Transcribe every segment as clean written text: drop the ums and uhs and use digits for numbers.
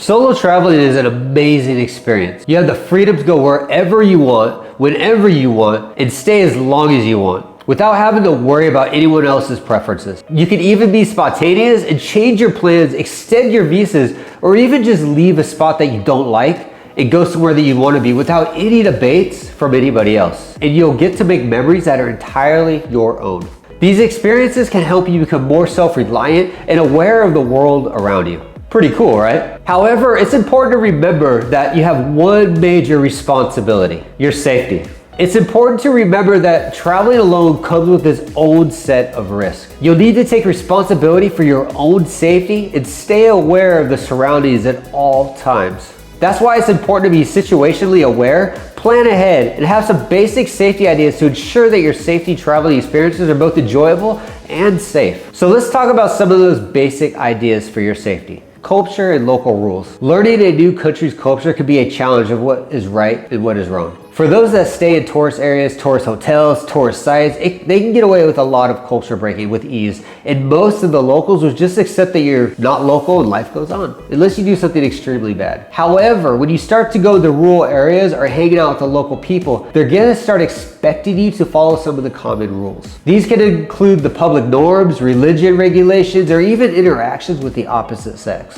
Solo traveling is an amazing experience. You have the freedom to go wherever you want, whenever you want, and stay as long as you want, without having to worry about anyone else's preferences. You can even be spontaneous and change your plans, extend your visas, or even just leave a spot that you don't like and go somewhere that you want to be without any debates from anybody else. And you'll get to make memories that are entirely your own. These experiences can help you become more self-reliant and aware of the world around you. Pretty cool, right? However, it's important to remember that you have one major responsibility: your safety. It's important to remember that traveling alone comes with its own set of risks. You'll need to take responsibility for your own safety and stay aware of the surroundings at all times. That's why it's important to be situationally aware, plan ahead, and have some basic safety ideas to ensure that your safety traveling experiences are both enjoyable and safe. So let's talk about some of those basic ideas for your safety. Culture and local rules. Learning a new country's culture can be a challenge of what is right and what is wrong. For those that stay in tourist areas, tourist hotels, tourist sites, they can get away with a lot of culture breaking with ease. And most of the locals will just accept that you're not local and life goes on, unless you do something extremely bad. However, when you start to go to rural areas or hanging out with the local people, they're gonna start expecting you to follow some of the common rules. These can include the public norms, religion regulations, or even interactions with the opposite sex.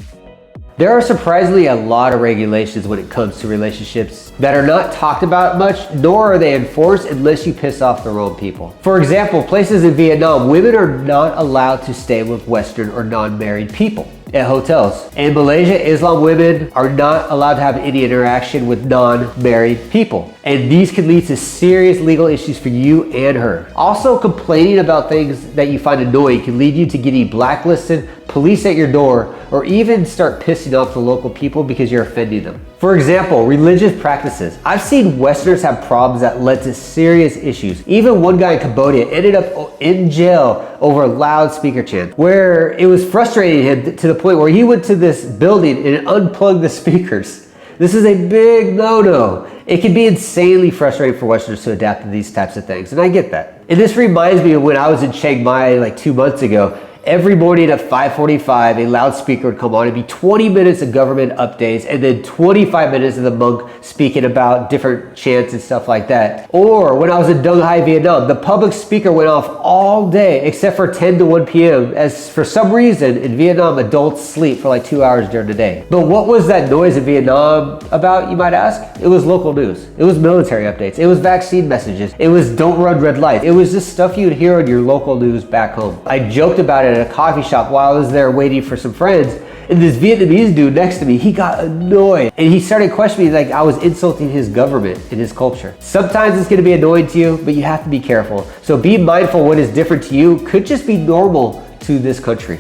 There are surprisingly a lot of regulations when it comes to relationships that are not talked about much, nor are they enforced unless you piss off the wrong people. For example, places in Vietnam, women are not allowed to stay with Western or non-married people at hotels. In Malaysia, Islam women are not allowed to have any interaction with non-married people. And these can lead to serious legal issues for you and her. Also, complaining about things that you find annoying can lead you to getting blacklisted, police at your door, or even start pissing off the local people because you're offending them. For example, religious practices. I've seen Westerners have problems that led to serious issues. Even one guy in Cambodia ended up in jail over a loudspeaker chant, where it was frustrating him to the point where he went to this building and unplugged the speakers. This is a big no-no. It can be insanely frustrating for Westerners to adapt to these types of things, and I get that. And this reminds me of when I was in Chiang Mai like 2 months ago. Every morning at 5:45, a loudspeaker would come on. It'd be 20 minutes of government updates and then 25 minutes of the monk speaking about different chants and stuff like that. Or when I was in Dong Hai, Vietnam, the public speaker went off all day except for 10 to 1 p.m. as for some reason in Vietnam, adults sleep for like 2 hours during the day. But what was that noise in Vietnam about, you might ask? It was local news. It was military updates. It was vaccine messages. It was don't run red lights. It was just stuff you'd hear on your local news back home. I joked about it at a coffee shop while I was there waiting for some friends, and this Vietnamese dude next to me, he got annoyed and he started questioning like I was insulting his government and his culture. Sometimes it's going to be annoying to you, but you have to be careful. So be mindful what is different to you could just be normal to this country.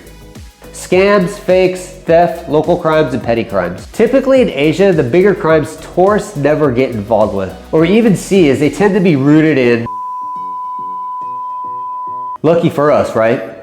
Scams, fakes, theft, local crimes, and petty crimes. Typically in Asia, the bigger crimes tourists never get involved with or even see, as they tend to be rooted in. Lucky for us, right?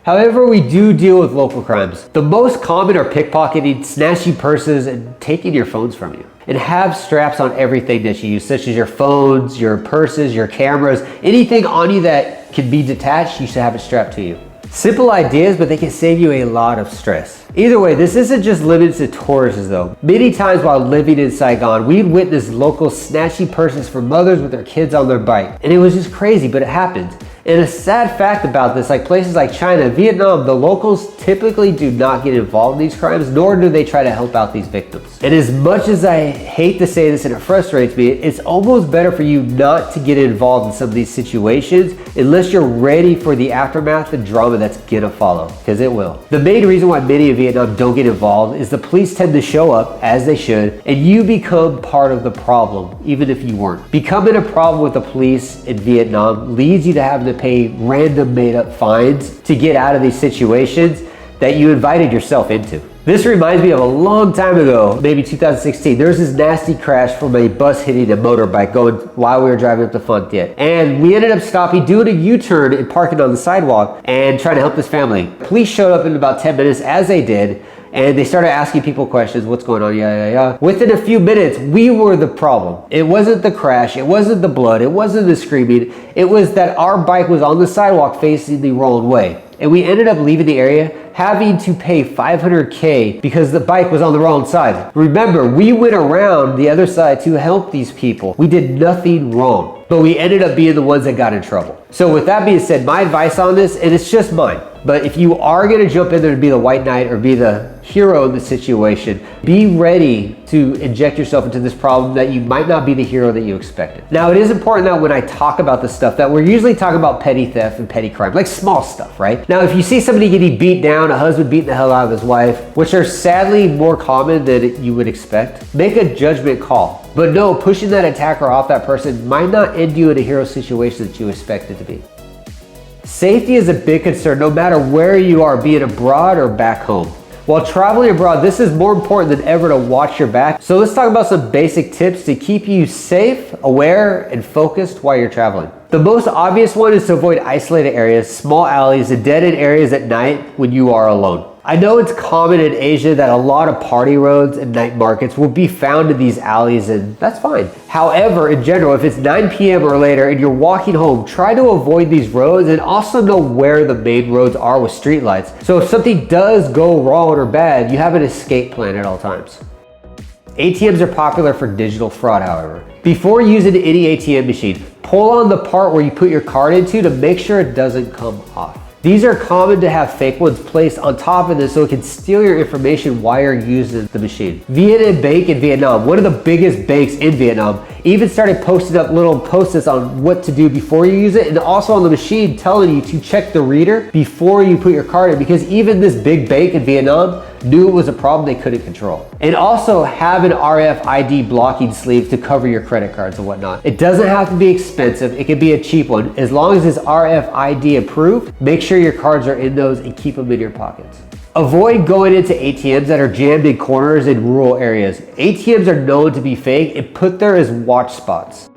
However, we do deal with local crimes. The most common are pickpocketing, snatching purses, and taking your phones from you. And have straps on everything that you use, such as your phones, your purses, your cameras, anything on you that can be detached, you should have it strapped to you. Simple ideas, but they can save you a lot of stress. Either way, this isn't just limited to tourists though. Many times while living in Saigon, we'd witness locals snatching purses from mothers with their kids on their bike. And it was just crazy, but it happened. And a sad fact about this, like places like China, Vietnam, the locals typically do not get involved in these crimes, nor do they try to help out these victims. And as much as I hate to say this and it frustrates me, it's almost better for you not to get involved in some of these situations unless you're ready for the aftermath and drama that's gonna follow, because it will. The main reason why many in Vietnam don't get involved is the police tend to show up, as they should, and you become part of the problem, even if you weren't. Becoming a problem with the police in Vietnam leads you to having to pay random made-up fines to get out of these situations that you invited yourself into. This reminds me of a long time ago, maybe 2016. There was this nasty crash from a bus hitting a motorbike going while we were driving up to Phan Thiet. And we ended up stopping, doing a U-turn and parking on the sidewalk and trying to help this family. Police showed up in about 10 minutes, as they did, and they started asking people questions. What's going on? Yeah. Within a few minutes, we were the problem. It wasn't the crash. It wasn't the blood. It wasn't the screaming. It was that our bike was on the sidewalk facing the wrong way. and we ended up leaving the area having to pay $500K because the bike was on the wrong side. Remember, we went around the other side to help these people. We did nothing wrong, but we ended up being the ones that got in trouble. So with that being said, my advice on this, and it's just mine, but if you are gonna jump in there to be the white knight or be the hero in the situation, be ready to inject yourself into this problem that you might not be the hero that you expected. Now, it is important that when I talk about this stuff, that we're usually talking about petty theft and petty crime, like small stuff, right? Now, if you see somebody getting beat down, a husband beating the hell out of his wife, which are sadly more common than you would expect, make a judgment call. But no, pushing that attacker off that person might not end you in a hero situation that you expect it to be. Safety is a big concern no matter where you are, be it abroad or back home. While traveling abroad, this is more important than ever to watch your back. So let's talk about some basic tips to keep you safe, aware, and focused while you're traveling. The most obvious one is to avoid isolated areas, small alleys, and dead-end areas at night when you are alone. I know it's common in Asia that a lot of party roads and night markets will be found in these alleys, and that's fine. However, in general, if it's 9 p.m. or later and you're walking home, try to avoid these roads and also know where the main roads are with streetlights. So if something does go wrong or bad, you have an escape plan at all times. ATMs are popular for digital fraud, however. Before using any ATM machine, pull on the part where you put your card into to make sure it doesn't come off. These are common to have fake ones placed on top of this so it can steal your information while you're using the machine. Vietnam Bank in Vietnam, one of the biggest banks in Vietnam, even started posting up little post-its on what to do before you use it, and also on the machine telling you to check the reader before you put your card in, because even this big bank in Vietnam knew it was a problem they couldn't control. And also have an RFID blocking sleeve to cover your credit cards and whatnot. It doesn't have to be expensive, it can be a cheap one. As long as it's RFID approved, make sure your cards are in those and keep them in your pockets. Avoid going into ATMs that are jammed in corners in rural areas. ATMs are known to be fake and put there as watch spots.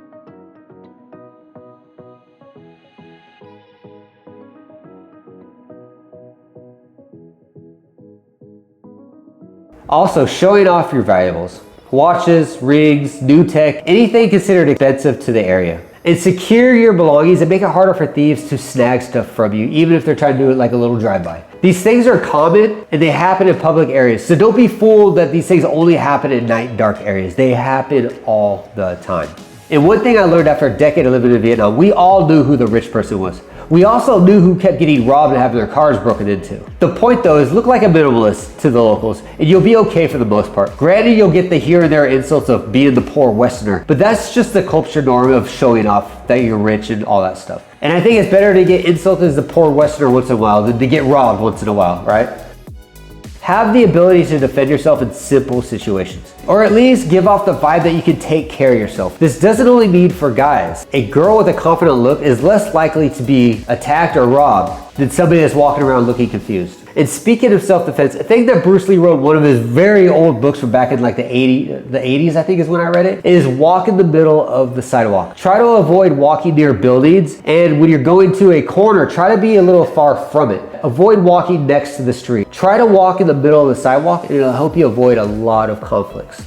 Also, showing off your valuables. Watches, rings, new tech, anything considered expensive to the area. And secure your belongings and make it harder for thieves to snag stuff from you, even if they're trying to do it like a little drive-by. These things are common and they happen in public areas. So don't be fooled that these things only happen in night and dark areas. They happen all the time. And one thing I learned after a decade of living in Vietnam, we all knew who the rich person was. We also knew who kept getting robbed and having their cars broken into. The point though is look like a minimalist to the locals and you'll be okay for the most part. Granted, you'll get the here and there insults of being the poor Westerner, but that's just the culture norm of showing off that you're rich and all that stuff. And I think it's better to get insulted as the poor Westerner once in a while than to get robbed once in a while, right? Have the ability to defend yourself in simple situations, or at least give off the vibe that you can take care of yourself. This doesn't only mean for guys. A girl with a confident look is less likely to be attacked or robbed than somebody that's walking around looking confused. And speaking of self-defense, I think that Bruce Lee wrote one of his very old books from back in like the 80s, I think is when I read it, is walk in the middle of the sidewalk. Try to avoid walking near buildings, and when you're going to a corner, try to be a little far from it. Avoid walking next to the street. Try to walk in the middle of the sidewalk and it'll help you avoid a lot of conflicts.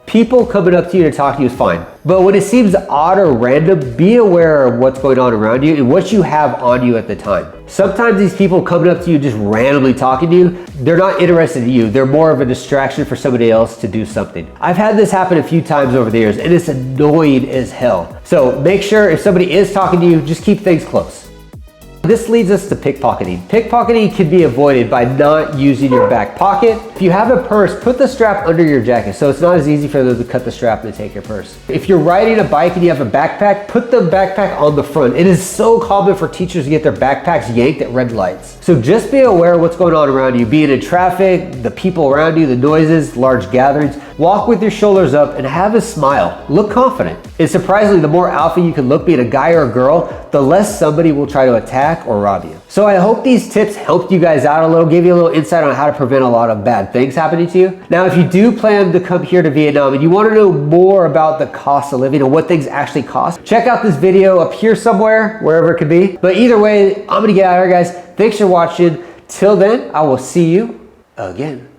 People coming up to you to talk to you is fine, but when it seems odd or random, be aware of what's going on around you and what you have on you at the time. Sometimes these people coming up to you just randomly talking to you, they're not interested in you. They're more of a distraction for somebody else to do something. I've had this happen a few times over the years and it's annoying as hell. So make sure if somebody is talking to you, just keep things close. This leads us to pickpocketing. Pickpocketing can be avoided by not using your back pocket. If you have a purse, put the strap under your jacket so it's not as easy for them to cut the strap and take your purse. If you're riding a bike and you have a backpack, put the backpack on the front. It is so common for teachers to get their backpacks yanked at red lights. So just be aware of what's going on around you, being in traffic, the people around you, the noises, large gatherings. Walk with your shoulders up and have a smile. Look confident. And surprisingly, the more alpha you can look being a guy or a girl, the less somebody will try to attack or rob you. So I hope these tips helped you guys out a little, gave you a little insight on how to prevent a lot of bad things happening to you. Now, if you do plan to come here to Vietnam and you want to know more about the cost of living and what things actually cost, check out this video up here somewhere, wherever it could be. But either way, I'm going to get out of here, guys. Thanks for watching. Till then, I will see you again.